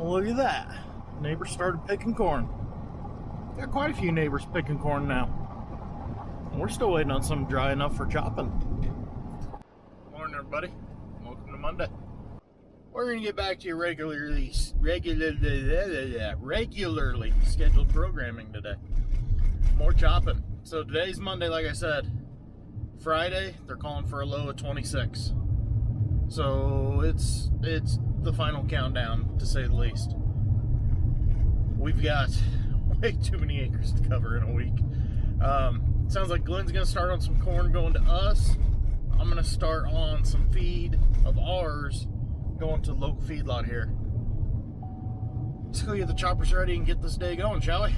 Well, look at that. Neighbors started picking corn. Got quite a few neighbors picking corn now. And we're still waiting on some dry enough for chopping. Morning, everybody. Welcome to Monday. We're going to get back to your regularly scheduled programming today. More chopping. So today's Monday, like I said. Friday, they're calling for a low of 26. So it's the final countdown, to say the least. We've got way too many acres to cover in a week. Sounds like Glenn's going to start on some corn going to us. I'm going to start on some feed of ours going to the local feedlot here. Let's go get the choppers ready and get this day going, shall we?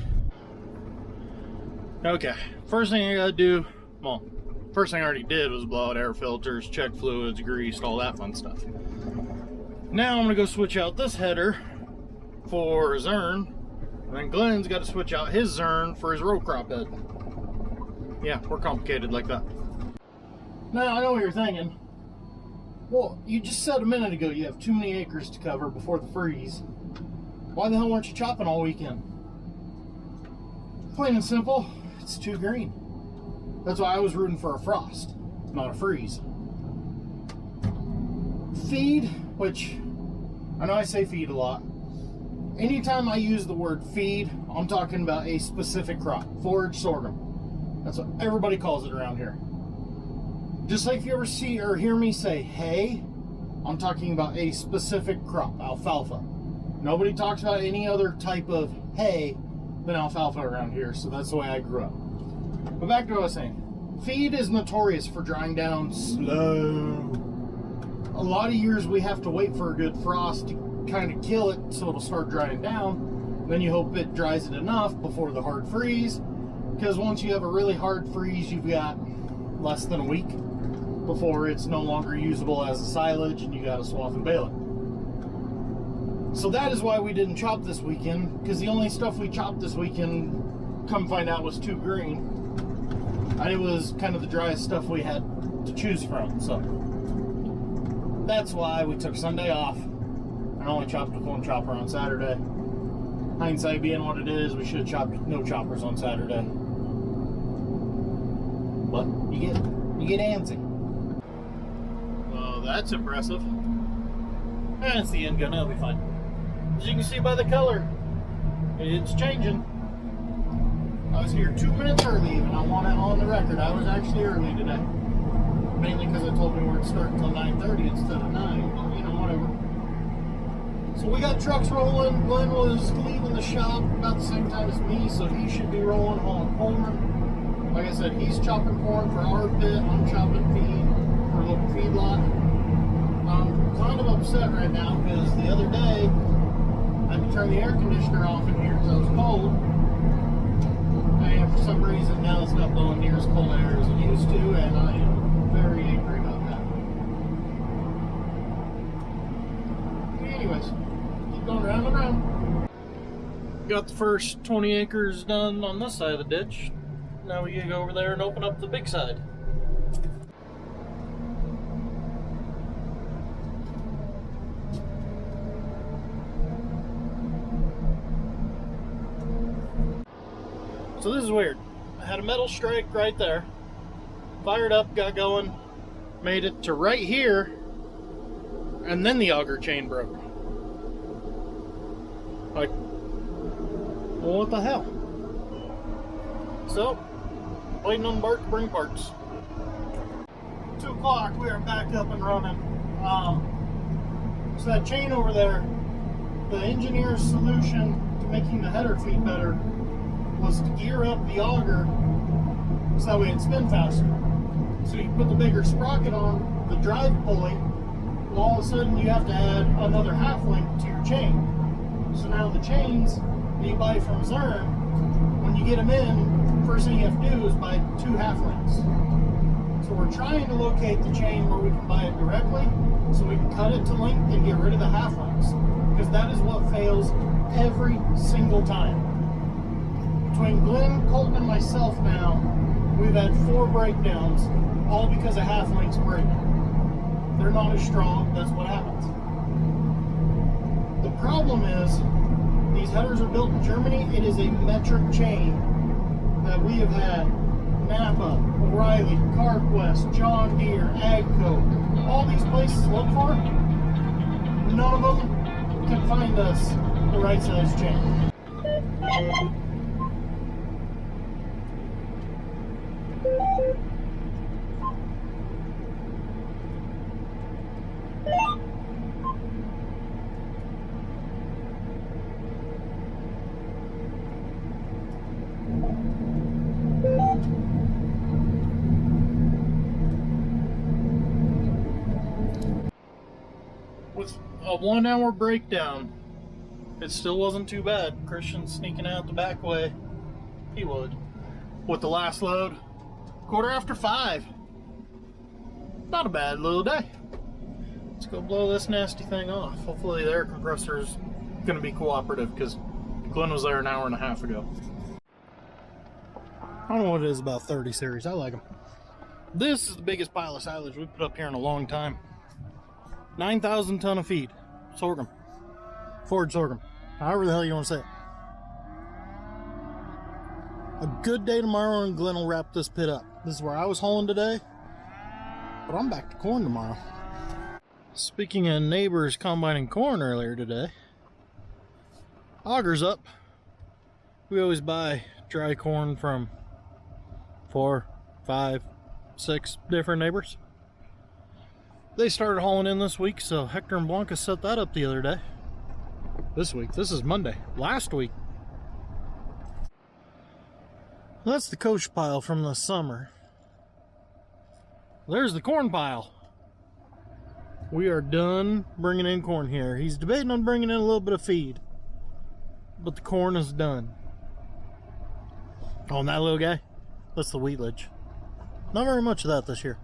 Okay, first thing I got to do, well, first thing I already did was blow out air filters, check fluids, greased, all that fun stuff. Now I'm going to go switch out this header for Zern. And then Glenn's got to switch out his Zern for his row crop bed. Yeah, we're complicated like that. Now, I know what you're thinking. Well, you just said a minute ago you have too many acres to cover before the freeze. Why the hell weren't you chopping all weekend? Plain and simple, it's too green. That's why I was rooting for a frost, not a freeze. Feed, which I know I say feed a lot. Anytime I use the word feed, I'm talking about a specific crop, forage sorghum. That's what everybody calls it around here. Just like if you ever see or hear me say hay, I'm talking about a specific crop, alfalfa. Nobody talks about any other type of hay than alfalfa around here, so that's the way I grew up. But back to what I was saying. Feed is notorious for drying down slow. A lot of years we have to wait for a good frost to kind of kill it so it'll start drying down. Then you hope it dries it enough before the hard freeze, because once you have a really hard freeze, you've got less than a week before it's no longer usable as a silage and you got to swath and bale it. So that is why we didn't chop this weekend, because the only stuff we chopped this weekend, come find out, was too green. And it was kind of the driest stuff we had to choose from. So that's why we took Sunday off. I only chopped with one chopper on Saturday. Hindsight being what it is, we should have chopped no choppers on Saturday. But you get antsy. Well, that's impressive. And it's the end gun, it'll be fine. As you can see by the color, it's changing. I was here 2 minutes early, and I want it on the record. I was actually early today. Mainly because I told me we weren't starting until 9:30 instead of 9, but you know, whatever. So we got trucks rolling. Glenn was leaving the shop about the same time as me, so he should be rolling hauling corn. Like I said, he's chopping corn for our pit. I'm chopping feed for a local feedlot. I'm kind of upset right now because the other day I had to turn the air conditioner off in here because I was cold. And for some reason now it's not blowing near as cold air as it used to, and I am very angry about that. Anyways, keep going round and round. Got the first 20 acres done on this side of the ditch. Now we gotta go over there and open up the big side. So this is weird. I had a metal strike right there. Fired up, got going, made it to right here, and then the auger chain broke. Like, well, what the hell? So, waiting on Bart to bring parts. 2 o'clock, we are back up and running. So that chain over there, the engineer's solution to making the header feed better was to gear up the auger so that way it'd spin faster. So you put the bigger sprocket on the drive pulley, well, all of a sudden you have to add another half link to your chain. So now the chains that you buy from Zern, when you get them in, first thing you have to do is buy 2 half links. So we're trying to locate the chain where we can buy it directly so we can cut it to length and get rid of the half links, because that is what fails every single time. Between Glenn, Colton, and myself now, we've had 4 breakdowns, all because of half links breaking. They're not as strong, that's what happens. The problem problem is, these headers are built in Germany. It is a metric chain that we have had Napa, O'Reilly, CarQuest, John Deere, AGCO, all these places look for. None of them can find us the right size chain. With a 1 hour breakdown, it still wasn't too bad. Christian sneaking out the back way, he would. With the last load, 5:15. Not a bad little day. Let's go blow this nasty thing off. Hopefully the air compressor's gonna be cooperative, because Glenn was there an hour and a half ago. I don't know what it is about 30 series. I like them. This is the biggest pile of silage we've put up here in a long time. 9,000 ton of feed. Sorghum. Forage sorghum. However the hell you want to say it. A good day tomorrow and Glenn will wrap this pit up. This is where I was hauling today, but I'm back to corn tomorrow. Speaking of neighbors combining corn earlier today, auger's up. We always buy dry corn from 4, 5, 6 different neighbors. They started hauling in this week, so Hector and Blanca set that up the other day. This week, this is Monday. Last week. That's the coach pile from the summer. There's the corn pile. We are done bringing in corn here. He's debating on bringing in a little bit of feed, but the corn is done. Oh, and that little guy, that's the wheatledge. Not very much of that this year.